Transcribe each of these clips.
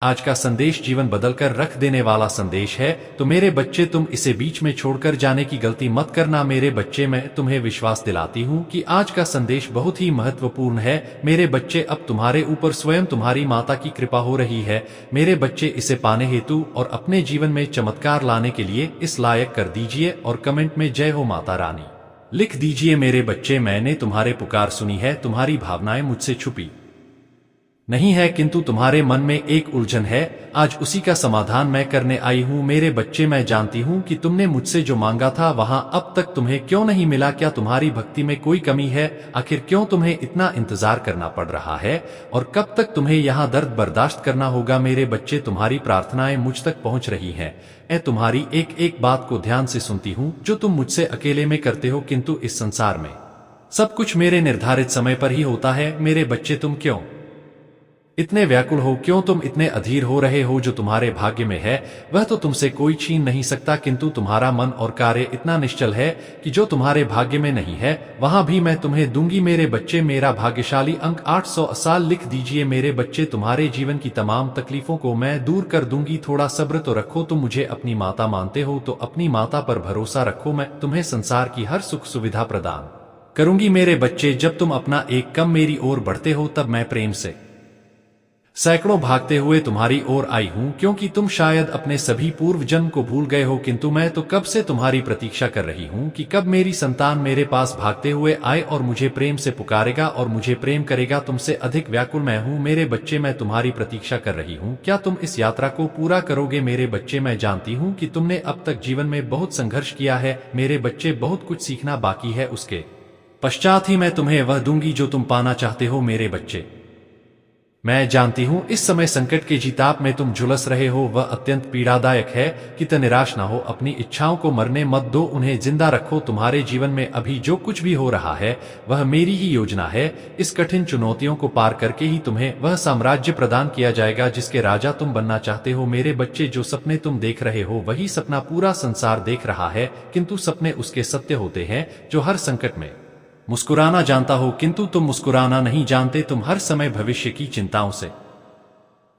आज का संदेश जीवन बदलकर रख देने वाला संदेश है। तो मेरे बच्चे, तुम इसे बीच में छोड़कर जाने की गलती मत करना। मेरे बच्चे, मैं तुम्हें विश्वास दिलाती हूँ कि आज का संदेश बहुत ही महत्वपूर्ण है। मेरे बच्चे, अब तुम्हारे ऊपर स्वयं तुम्हारी माता की कृपा हो रही है। मेरे बच्चे, इसे पाने हेतु और अपने जीवन में चमत्कार लाने के लिए इस लायक कर दीजिए और कमेंट में जय हो माता रानी लिख दीजिए। मेरे बच्चे, मैंने तुम्हारे पुकार सुनी है। तुम्हारी भावनाएं मुझसे छुपी नहीं है, किंतु तुम्हारे मन में एक उलझन है। आज उसी का समाधान मैं करने आई हूँ। मेरे बच्चे, मैं जानती हूँ कि तुमने मुझसे जो मांगा था वहाँ अब तक तुम्हें क्यों नहीं मिला। क्या तुम्हारी भक्ति में कोई कमी है? आखिर क्यों तुम्हें इतना इंतजार करना पड़ रहा है? और कब तक तुम्हें यहाँ दर्द बर्दाश्त करना होगा? मेरे बच्चे, तुम्हारी प्रार्थनाएं मुझ तक पहुँच रही हैं। मैं तुम्हारी एक एक बात को ध्यान से सुनती हूँ जो तुम मुझसे अकेले में करते हो, किंतु इस संसार में सब कुछ मेरे निर्धारित समय पर ही होता है। मेरे बच्चे, तुम क्यों इतने व्याकुल हो? क्यों तुम इतने अधीर हो रहे हो? जो तुम्हारे भाग्य में है वह तो तुमसे कोई छीन नहीं सकता, किंतु तुम्हारा मन और कार्य इतना निश्चल है कि जो तुम्हारे भाग्य में नहीं है वहां भी मैं तुम्हें दूंगी। मेरे बच्चे, मेरा भाग्यशाली अंक 800 साल लिख दीजिए। मेरे बच्चे, तुम्हारे जीवन की तमाम तकलीफों को मैं दूर कर दूंगी। थोड़ा सब्र तो रखो। तुम मुझे अपनी माता मानते हो तो अपनी माता पर भरोसा रखो। मैं तुम्हें संसार की हर सुख सुविधा प्रदान करूंगी। मेरे बच्चे, जब तुम अपना एक कदम मेरी ओर बढ़ते हो तब मैं प्रेम से सैकड़ों भागते हुए तुम्हारी ओर आई हूँ, क्योंकि तुम शायद अपने सभी पूर्व जन्म को भूल गए हो। किंतु मैं तो कब से तुम्हारी प्रतीक्षा कर रही हूँ कि कब मेरी संतान मेरे पास भागते हुए आए और मुझे प्रेम से पुकारेगा और मुझे प्रेम करेगा। तुमसे अधिक व्याकुल मैं हूँ। मेरे बच्चे, मैं तुम्हारी प्रतीक्षा कर रही हूँ। क्या तुम इस यात्रा को पूरा करोगे? मेरे बच्चे, मैं जानती हूँ कि तुमने अब तक जीवन में बहुत संघर्ष किया है। मेरे बच्चे, बहुत कुछ सीखना बाकी है। उसके पश्चात ही मैं तुम्हें वह दूंगी जो तुम पाना चाहते हो। मेरे बच्चे, मैं जानती हूँ इस समय संकट के जीताप में तुम झुलस रहे हो। वह अत्यंत पीड़ादायक है। कि तुम निराश ना हो। अपनी इच्छाओं को मरने मत दो, उन्हें जिंदा रखो। तुम्हारे जीवन में अभी जो कुछ भी हो रहा है वह मेरी ही योजना है। इस कठिन चुनौतियों को पार करके ही तुम्हें वह साम्राज्य प्रदान किया जाएगा जिसके राजा तुम बनना चाहते हो। मेरे बच्चे, जो सपने तुम देख रहे हो वही सपना पूरा संसार देख रहा है, किंतु सपने उसके सत्य होते हैं जो हर संकट में मुस्कुराना जानता हो। किंतु तुम मुस्कुराना नहीं जानते। तुम हर समय भविष्य की चिंताओं से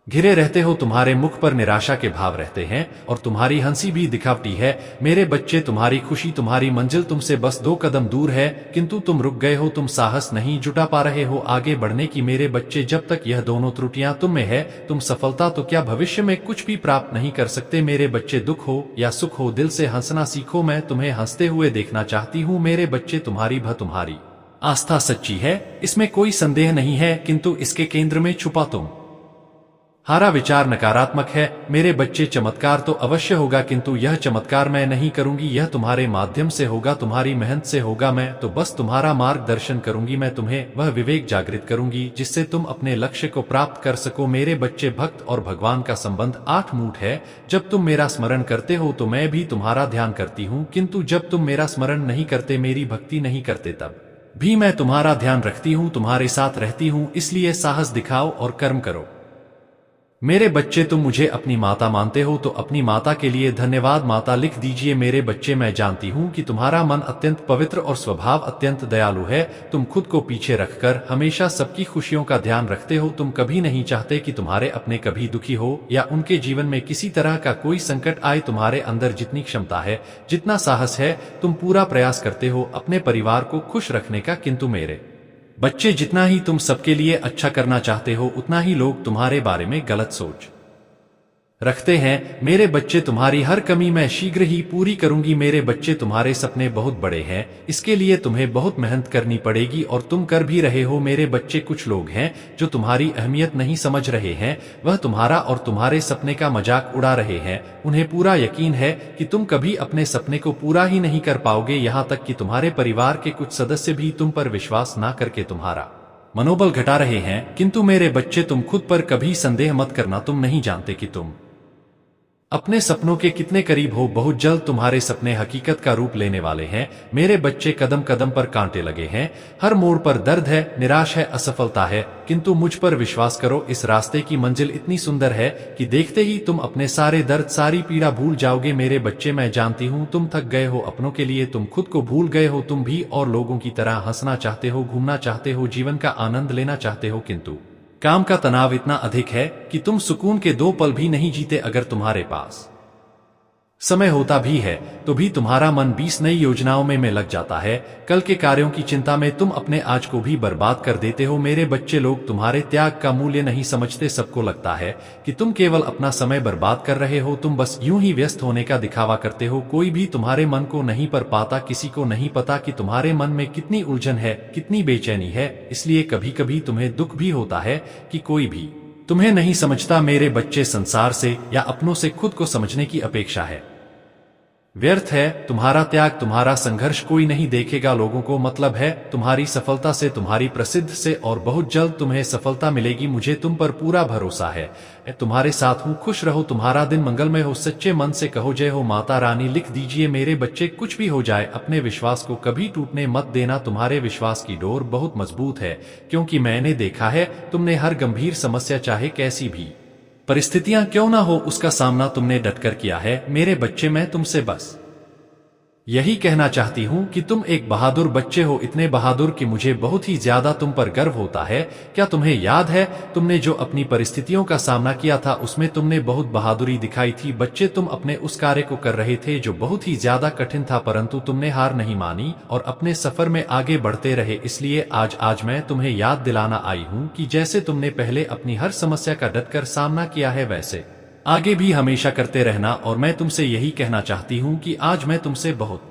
घिरे रहते हो। तुम्हारे मुख पर निराशा के भाव रहते हैं और तुम्हारी हंसी भी दिखावटी है। मेरे बच्चे, तुम्हारी खुशी, तुम्हारी मंजिल तुमसे बस 2 कदम दूर है, किंतु तुम रुक गए हो। तुम साहस नहीं जुटा पा रहे हो आगे बढ़ने की। मेरे बच्चे, जब तक यह दोनों त्रुटियां तुम में है, तुम सफलता तो क्या भविष्य में कुछ भी प्राप्त नहीं कर सकते। मेरे बच्चे, दुख हो या सुख हो, दिल से हंसना सीखो। मैं तुम्हें हंसते हुए देखना चाहती हूँ। मेरे बच्चे, तुम्हारी आस्था सच्ची है, इसमें कोई संदेह नहीं है, किंतु इसके केंद्र में छुपा तुम्हारा विचार नकारात्मक है। मेरे बच्चे, चमत्कार तो अवश्य होगा, किंतु यह चमत्कार मैं नहीं करूंगी। यह तुम्हारे माध्यम से होगा, तुम्हारी मेहनत से होगा। मैं तो बस तुम्हारा मार्गदर्शन करूंगी। मैं तुम्हें वह विवेक जागृत करूंगी जिससे तुम अपने लक्ष्य को प्राप्त कर सको। मेरे बच्चे, भक्त और भगवान का संबंध 8 मूठ है। जब तुम मेरा स्मरण करते हो तो मैं भी तुम्हारा ध्यान करती हूँ, किंतु जब तुम मेरा स्मरण नहीं करते, मेरी भक्ति नहीं करते, तब भी मैं तुम्हारा ध्यान रखती हूँ, तुम्हारे साथ रहती हूँ। इसलिए साहस दिखाओ और कर्म करो। मेरे बच्चे, तुम मुझे अपनी माता मानते हो तो अपनी माता के लिए धन्यवाद माता लिख दीजिए। मेरे बच्चे, मैं जानती हूँ कि तुम्हारा मन अत्यंत पवित्र और स्वभाव अत्यंत दयालु है। तुम खुद को पीछे रखकर हमेशा सबकी खुशियों का ध्यान रखते हो। तुम कभी नहीं चाहते कि तुम्हारे अपने कभी दुखी हो या उनके जीवन में किसी तरह का कोई संकट आए। तुम्हारे अंदर जितनी क्षमता है, जितना साहस है, तुम पूरा प्रयास करते हो अपने परिवार को खुश रखने का। किंतु मेरे बच्चे, जितना ही तुम सबके लिए अच्छा करना चाहते हो, उतना ही लोग तुम्हारे बारे में गलत सोच रखते हैं। मेरे बच्चे, तुम्हारी हर कमी मैं शीघ्र ही पूरी करूंगी। मेरे बच्चे, तुम्हारे सपने बहुत बड़े हैं, इसके लिए तुम्हें बहुत मेहनत करनी पड़ेगी और तुम कर भी रहे हो। मेरे बच्चे, कुछ लोग हैं जो तुम्हारी अहमियत नहीं समझ रहे हैं, वह तुम्हारा और तुम्हारे सपने का मजाक उड़ा रहे हैं। उन्हें पूरा यकीन है कि तुम कभी अपने सपने को पूरा ही नहीं कर पाओगे। यहाँ तक कि तुम्हारे परिवार के कुछ सदस्य भी तुम पर विश्वास न करके तुम्हारा मनोबल घटा रहे हैं। किंतु मेरे बच्चे, तुम खुद पर कभी संदेह मत करना। तुम नहीं जानते कि तुम अपने सपनों के कितने करीब हो। बहुत जल्द तुम्हारे सपने हकीकत का रूप लेने वाले हैं। मेरे बच्चे, कदम कदम पर कांटे लगे हैं, हर मोड़ पर दर्द है, निराश है, असफलता है, किंतु मुझ पर विश्वास करो। इस रास्ते की मंजिल इतनी सुंदर है कि देखते ही तुम अपने सारे दर्द, सारी पीड़ा भूल जाओगे। मेरे बच्चे, मैं जानती हूँ तुम थक गए हो अपनों के लिए, तुम खुद को भूल गए हो। तुम भी और लोगों की तरह हंसना चाहते हो, घूमना चाहते हो, जीवन का आनंद लेना चाहते हो, किंतु काम का तनाव इतना अधिक है कि तुम सुकून के 2 पल भी नहीं जीते। अगर तुम्हारे पास समय होता भी है तो भी तुम्हारा मन 20 नई योजनाओं में लग जाता है। कल के कार्यों की चिंता में तुम अपने आज को भी बर्बाद कर देते हो। मेरे बच्चे, लोग तुम्हारे त्याग का मूल्य नहीं समझते। सबको लगता है कि तुम केवल अपना समय बर्बाद कर रहे हो। तुम बस यूं ही व्यस्त होने का दिखावा करते हो। कोई भी तुम्हारे मन को नहीं पढ़ पाता। किसी को नहीं पता कि तुम्हारे मन में कितनी उलझन है, कितनी बेचैनी है। इसलिए कभी कभी तुम्हें दुख भी होता है कि कोई भी तुम्हें नहीं समझता। मेरे बच्चे, संसार से या अपनों से खुद को समझने की अपेक्षा है व्यर्थ है। तुम्हारा त्याग, तुम्हारा संघर्ष कोई नहीं देखेगा। लोगों को मतलब है तुम्हारी सफलता से, तुम्हारी प्रसिद्ध से, और बहुत जल्द तुम्हें सफलता मिलेगी। मुझे तुम पर पूरा भरोसा है। मैं तुम्हारे साथ हूँ। खुश रहो, तुम्हारा दिन मंगलमय हो। सच्चे मन से कहो जय हो माता रानी। लिख दीजिए, मेरे बच्चे, कुछ भी हो जाए अपने विश्वास को कभी टूटने मत देना। तुम्हारे विश्वास की डोर बहुत मजबूत है, क्योंकि मैंने देखा है तुमने हर गंभीर समस्या, चाहे कैसी भी परिस्थितियां क्यों ना हो, उसका सामना तुमने डटकर किया है। मेरे बच्चे, मैं तुमसे बस यही कहना चाहती हूँ कि तुम एक बहादुर बच्चे हो। इतने बहादुर कि मुझे बहुत ही ज्यादा तुम पर गर्व होता है। क्या तुम्हें याद है तुमने जो अपनी परिस्थितियों का सामना किया था, उसमें तुमने बहुत बहादुरी दिखाई थी। बच्चे, तुम अपने उस कार्य को कर रहे थे जो बहुत ही ज्यादा कठिन था, परंतु तुमने हार नहीं मानी और अपने सफर में आगे बढ़ते रहे। इसलिए आज मैं तुम्हें याद दिलाना आई हूँ कि जैसे तुमने पहले अपनी हर समस्या का डटकर सामना किया है, वैसे आगे भी हमेशा करते रहना। और मैं तुमसे यही कहना चाहती हूँ कि आज मैं तुमसे बहुत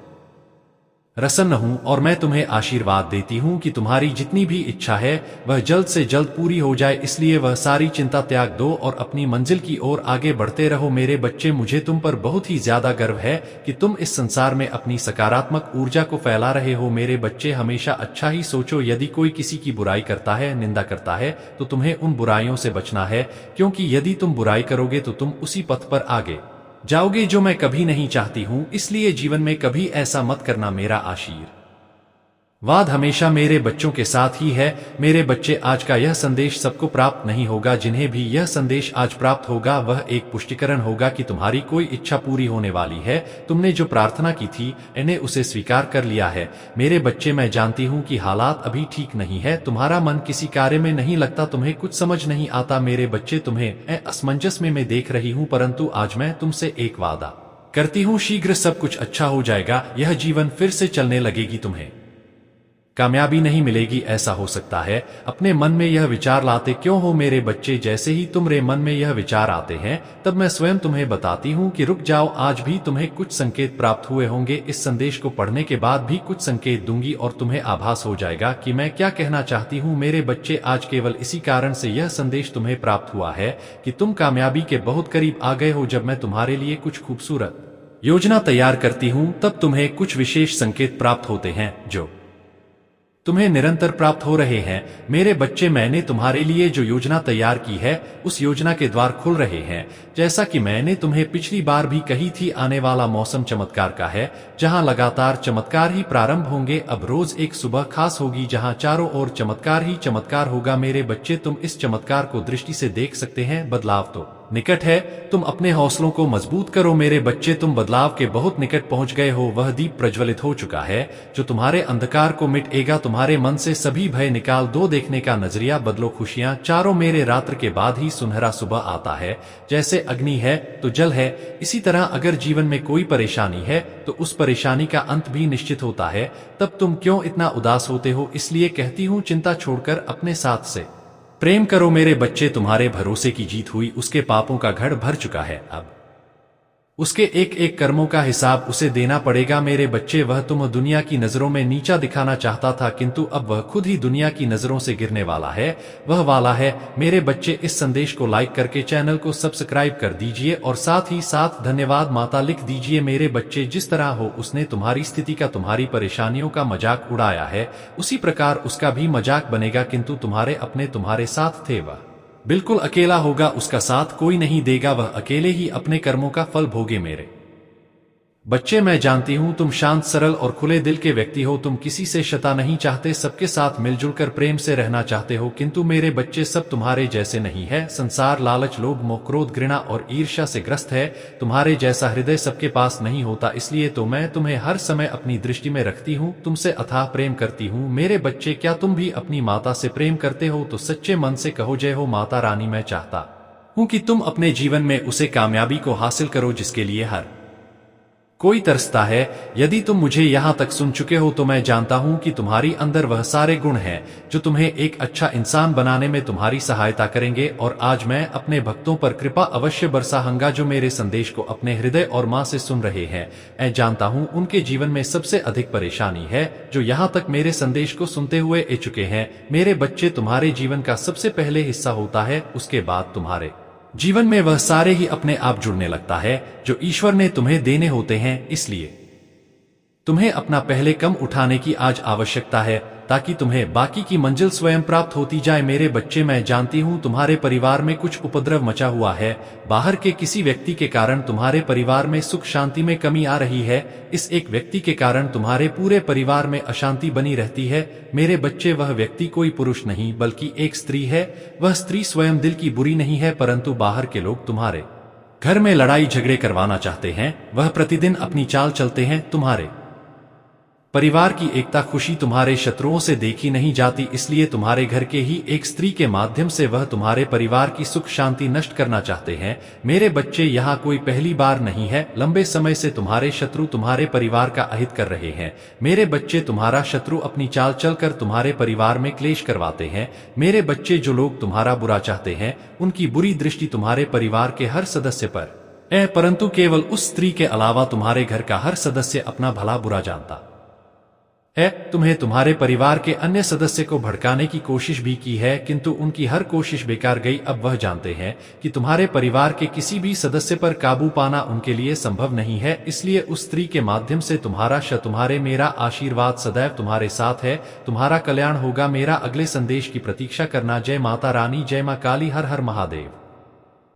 प्रसन्न हूँ और मैं तुम्हें आशीर्वाद देती हूँ कि तुम्हारी जितनी भी इच्छा है वह जल्द से जल्द पूरी हो जाए। इसलिए वह सारी चिंता त्याग दो और अपनी मंजिल की ओर आगे बढ़ते रहो। मेरे बच्चे, मुझे तुम पर बहुत ही ज्यादा गर्व है कि तुम इस संसार में अपनी सकारात्मक ऊर्जा को फैला रहे हो। मेरे बच्चे, हमेशा अच्छा ही सोचो। यदि कोई किसी की बुराई करता है, निंदा करता है, तो तुम्हें उन बुराइयों से बचना है, क्योंकि यदि तुम बुराई करोगे तो तुम उसी पथ पर आगे जाओगे जो मैं कभी नहीं चाहती हूं। इसलिए जीवन में कभी ऐसा मत करना। मेरा आशीर्वाद हमेशा मेरे बच्चों के साथ ही है। मेरे बच्चे, आज का यह संदेश सबको प्राप्त नहीं होगा। जिन्हें भी यह संदेश आज प्राप्त होगा वह एक पुष्टिकरण होगा कि तुम्हारी कोई इच्छा पूरी होने वाली है। तुमने जो प्रार्थना की थी, मैंने उसे स्वीकार कर लिया है। मेरे बच्चे, मैं जानती हूँ कि हालात अभी ठीक नहीं है। तुम्हारा मन किसी कार्य में नहीं लगता, तुम्हें कुछ समझ नहीं आता। मेरे बच्चे, तुम्हें असमंजस में मैं देख रही हूँ, परंतु आज मैं तुमसे एक वादा करती हूँ, शीघ्र सब कुछ अच्छा हो जाएगा। यह जीवन फिर से चलने लगेगी। तुम्हें कामयाबी नहीं मिलेगी, ऐसा हो सकता है। अपने मन में यह विचार लाते क्यों हो मेरे बच्चे? जैसे ही तुम्हारे मन में यह विचार आते हैं, तब मैं स्वयं तुम्हें बताती हूँ कि रुक जाओ। आज भी तुम्हें कुछ संकेत प्राप्त हुए होंगे। इस संदेश को पढ़ने के बाद भी कुछ संकेत दूंगी और तुम्हें आभास हो जाएगा कि मैं क्या कहना चाहती हूँ। मेरे बच्चे, आज केवल इसी कारण से यह संदेश तुम्हें प्राप्त हुआ है कि तुम कामयाबी के बहुत करीब आ गए हो। जब मैं तुम्हारे लिए कुछ खूबसूरत योजना तैयार करती हूँ, तब तुम्हें कुछ विशेष संकेत प्राप्त होते हैं जो तुम्हें निरंतर प्राप्त हो रहे हैं। मेरे बच्चे, मैंने तुम्हारे लिए जो योजना तैयार की है, उस योजना के द्वार खुल रहे हैं। जैसा कि मैंने तुम्हें पिछली बार भी कही थी, आने वाला मौसम चमत्कार का है, जहां लगातार चमत्कार ही प्रारंभ होंगे। अब रोज एक सुबह खास होगी जहां चारों ओर चमत्कार ही चमत्कार होगा। मेरे बच्चे, तुम इस चमत्कार को दृष्टि से देख सकते हैं। बदलाव तो निकट है, तुम अपने हौसलों को मजबूत करो। मेरे बच्चे, तुम बदलाव के बहुत निकट पहुंच गए हो। वह दीप प्रज्वलित हो चुका है जो तुम्हारे अंधकार को मिटाएगा। तुम्हारे मन से सभी भय निकाल दो। देखने का नजरिया बदलो। खुशियां चारों मेरे रात्र के बाद ही सुनहरा सुबह आता है। जैसे अग्नि है तो जल है, इसी तरह अगर जीवन में कोई परेशानी है तो उस परेशानी का अंत भी निश्चित होता है। तब तुम क्यों इतना उदास होते हो? इसलिए कहती हूँ, चिंता छोड़कर अपने साथ से प्रेम करो। मेरे बच्चे, तुम्हारे भरोसे की जीत हुई। उसके पापों का घड़ भर चुका है। अब उसके एक एक कर्मों का हिसाब उसे देना पड़ेगा। मेरे बच्चे, वह तुम दुनिया की नजरों में नीचा दिखाना चाहता था, किंतु अब वह खुद ही दुनिया की नजरों से गिरने वाला है। वह वाला है। मेरे बच्चे, इस संदेश को लाइक करके चैनल को सब्सक्राइब कर दीजिए और साथ ही साथ धन्यवाद माता लिख दीजिए। मेरे बच्चे, जिस तरह हो उसने तुम्हारी स्थिति का, तुम्हारी परेशानियों का मजाक उड़ाया है, उसी प्रकार उसका भी मजाक बनेगा। किंतु तुम्हारे अपने तुम्हारे साथ थे, वह बिल्कुल अकेला होगा। उसका साथ कोई नहीं देगा। वह अकेले ही अपने कर्मों का फल भोगे। मेरे बच्चे, मैं जानती हूँ तुम शांत, सरल और खुले दिल के व्यक्ति हो। तुम किसी से शता नहीं चाहते, सबके साथ मिलजुल कर प्रेम से रहना चाहते हो। किंतु मेरे बच्चे सब तुम्हारे जैसे नहीं है। संसार लालच, लोभ, मोह, क्रोध, घृणा और ईर्ष्या से ग्रस्त है। तुम्हारे जैसा हृदय सबके पास नहीं होता। इसलिए तो मैं तुम्हें हर समय अपनी दृष्टि में रखती हूँ, तुमसे अथाह प्रेम करती हूँ। मेरे बच्चे, क्या तुम भी अपनी माता से प्रेम करते हो? तो सच्चे मन से कहो, जय हो माता रानी। मैं चाहता हूँ कि तुम अपने जीवन में उसे कामयाबी को हासिल करो जिसके लिए हर कोई तरसता है। यदि तुम मुझे यहाँ तक सुन चुके हो तो मैं जानता हूँ कि तुम्हारी अंदर वह सारे गुण हैं जो तुम्हें एक अच्छा इंसान बनाने में तुम्हारी सहायता करेंगे। और आज मैं अपने भक्तों पर कृपा अवश्य बरसाऊंगा जो मेरे संदेश को अपने हृदय और माँ से सुन रहे हैं। मैं जानता हूँ उनके जीवन में सबसे अधिक परेशानी है जो यहाँ तक मेरे संदेश को सुनते हुए आ चुके हैं। मेरे बच्चे, तुम्हारे जीवन का सबसे पहले हिस्सा होता है, उसके बाद तुम्हारे जीवन में वह सारे ही अपने आप जुड़ने लगता है जो ईश्वर ने तुम्हें देने होते हैं। इसलिए तुम्हें अपना पहले कम उठाने की आज आवश्यकता है ताकि तुम्हें बाकी की मंजिल स्वयं प्राप्त होती जाए। मेरे बच्चे, मैं जानती हूँ तुम्हारे परिवार में कुछ उपद्रव मचा हुआ है। बाहर के किसी व्यक्ति के कारण तुम्हारे परिवार में सुख शांति में कमी आ रही है। इस एक व्यक्ति के कारण तुम्हारे पूरे परिवार में अशांति बनी रहती है। मेरे बच्चे, वह व्यक्ति कोई पुरुष नहीं बल्कि एक स्त्री है। वह स्त्री स्वयं दिल की बुरी नहीं है, परंतु बाहर के लोग तुम्हारे घर में लड़ाई झगड़े करवाना चाहते हैं। वह प्रतिदिन अपनी चाल चलते हैं। तुम्हारे परिवार की एकता, खुशी तुम्हारे शत्रुओं से देखी नहीं जाती। इसलिए तुम्हारे घर के ही एक स्त्री के माध्यम से वह तुम्हारे परिवार की सुख शांति नष्ट करना चाहते हैं। मेरे बच्चे, यहाँ कोई पहली बार नहीं है। लंबे समय से तुम्हारे शत्रु तुम्हारे परिवार का अहित कर रहे हैं। मेरे बच्चे, तुम्हारा शत्रु अपनी चाल चलकर तुम्हारे परिवार में क्लेश करवाते हैं। मेरे बच्चे, जो लोग तुम्हारा बुरा चाहते हैं उनकी बुरी दृष्टि तुम्हारे परिवार के हर सदस्य पर है, परंतु केवल उस स्त्री के अलावा तुम्हारे घर का हर सदस्य अपना भला बुरा जानता है। तुम्हें तुम्हारे परिवार के अन्य सदस्य को भड़काने की कोशिश भी की है, किंतु उनकी हर कोशिश बेकार गई। अब वह जानते हैं कि तुम्हारे परिवार के किसी भी सदस्य पर काबू पाना उनके लिए संभव नहीं है। इसलिए उस स्त्री के माध्यम से तुम्हारे मेरा आशीर्वाद सदैव तुम्हारे साथ है। तुम्हारा कल्याण होगा। मेरा अगले संदेश की प्रतीक्षा करना। जय माता रानी, जय मां काली, हर हर महादेव।